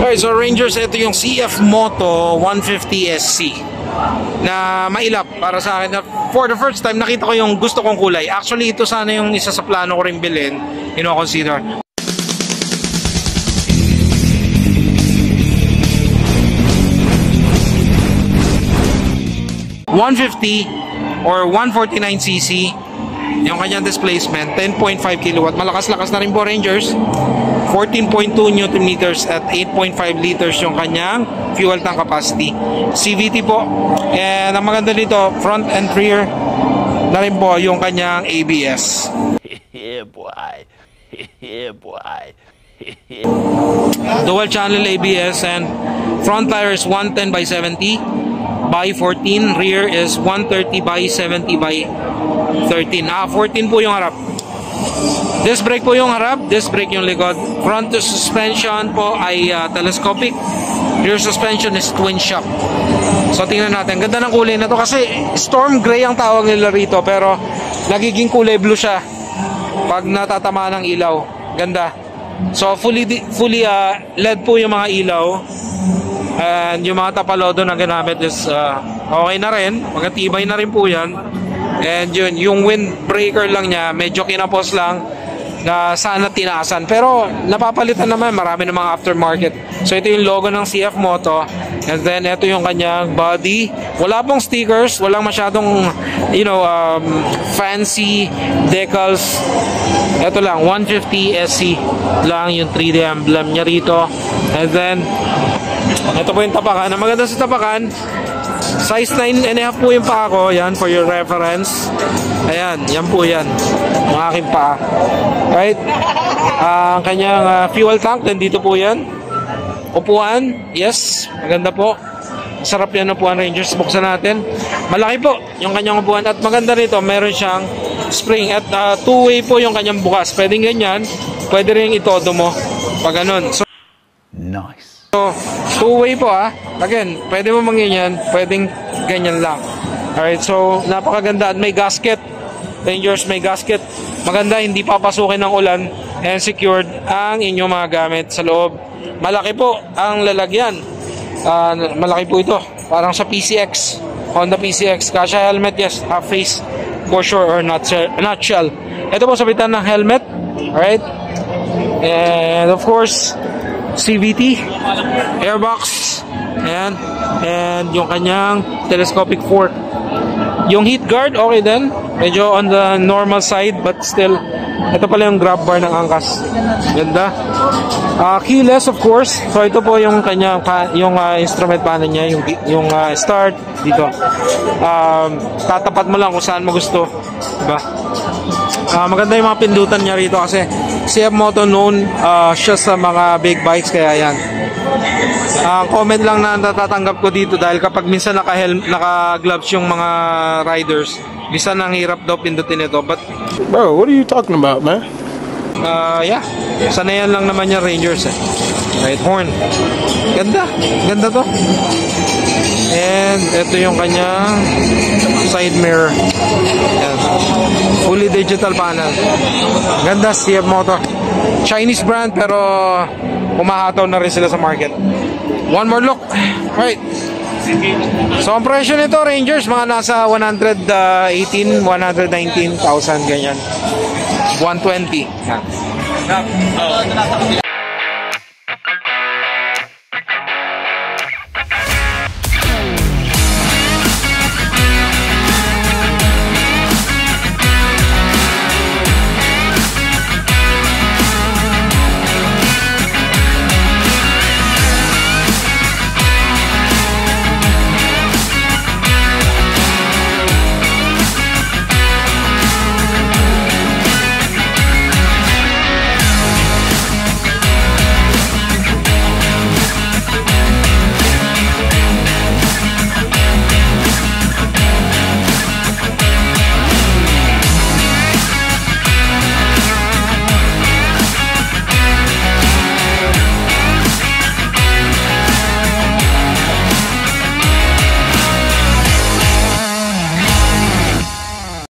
Alright, so Rangers, ito yung CF Moto 150 SC na mailap para sa akin na for the first time nakita ko yung gusto kong kulay. Actually, ito sana yung isa sa plano ko rin bilhin, consider. .150 or 149cc yung kanyang displacement, 10.5 kilowatt. Malakas-lakas na rin po, Rangers. 14.2 Newton meters at 8.5 liters yung kanyang fuel tank capacity. CVT po. And ang maganda dito, front and rear na rin po yung kanyang ABS. Yeah, boy. Yeah, boy. Dual channel ABS, and front tire is 110 by 70 by 14, rear is 130 by 70 by 13. 14 po yung harap. Disc brake po yung harap, disc brake yung likod. Front suspension po ay telescopic. Rear suspension is twin shock. So tingnan natin, ganda ng kulay na to kasi storm gray ang tawag nila rito, pero nagiging kulay blue siya pag natatamaan ng ilaw. Ganda. So fully LED po yung mga ilaw. And yung mga tapalodo na ginamit is okay na rin, magkatibay na rin po yan. And yun, yung windbreaker lang niya medyo kinapos lang na sana tinaasan, pero napapalitan naman, marami ng mga aftermarket. So ito yung logo ng CF Moto, and then ito yung kanyang body. Wala pong stickers, walang masyadong fancy decals. Ito lang, 150 SC lang yung 3D emblem niya rito. And then ito po yung tapakan. Ang maganda sa tapakan, size 9.5 po yung paa ko. Yan, for your reference. Ayan, yan po yan, ang aking paa. Right? Ang kanyang fuel tank, nandito po yan. Upuan, yes, maganda po. Sarap yan upuan, Rangers. Buksan natin. Malaki po yung kanyang upuan. At maganda rito, meron siyang spring. At two-way po yung kanyang bukas. Pwedeng ganyan, pwede rin itodo mo pag ganun. So, nice. So, two-way po Again, pwede mo mangyanyan, pwedeng ganyan lang. Alright, so napakaganda. At may gasket. Rangers, may gasket. Maganda, hindi papasukin ng ulan. And secured ang inyong mga gamit sa loob. Malaki po ang lalagyan. Malaki po ito. Parang sa PCX. Honda PCX. Kasha helmet, yes. Half face for sure, or nutshell. Ito po sabitan ng helmet. Alright. And of course, CVT, airbox, and yung kanyang telescopic fork. Yung heat guard, okay din. Medyo on the normal side, but still, ito pala yung grab bar ng angkas. Ganda. Keyless, of course. So ito po yung kanyang instrument panel niya, yung start dito. Tatapat mo lang kung saan mo gusto, diba? Maganda yung mga pindutan niya rito kasi CF Moto known siya sa mga big bikes, kaya yan. Comment lang na natatanggap ko dito dahil kapag minsan naka-gloves yung mga riders, minsan ang hirap daw pindutin ito. But bro, what are you talking about, man? Yeah, sanayan lang naman yung Rangers Right horn. Ganda to. And ito yung kanyang side mirror. Yan. Fully digital panel. Ganda, CF Moto. Chinese brand pero umahataw na rin sila sa market. One more look. Right. So ang presyo nito, Rangers, mga nasa 118, 119,000 ganyan. 120. Yan.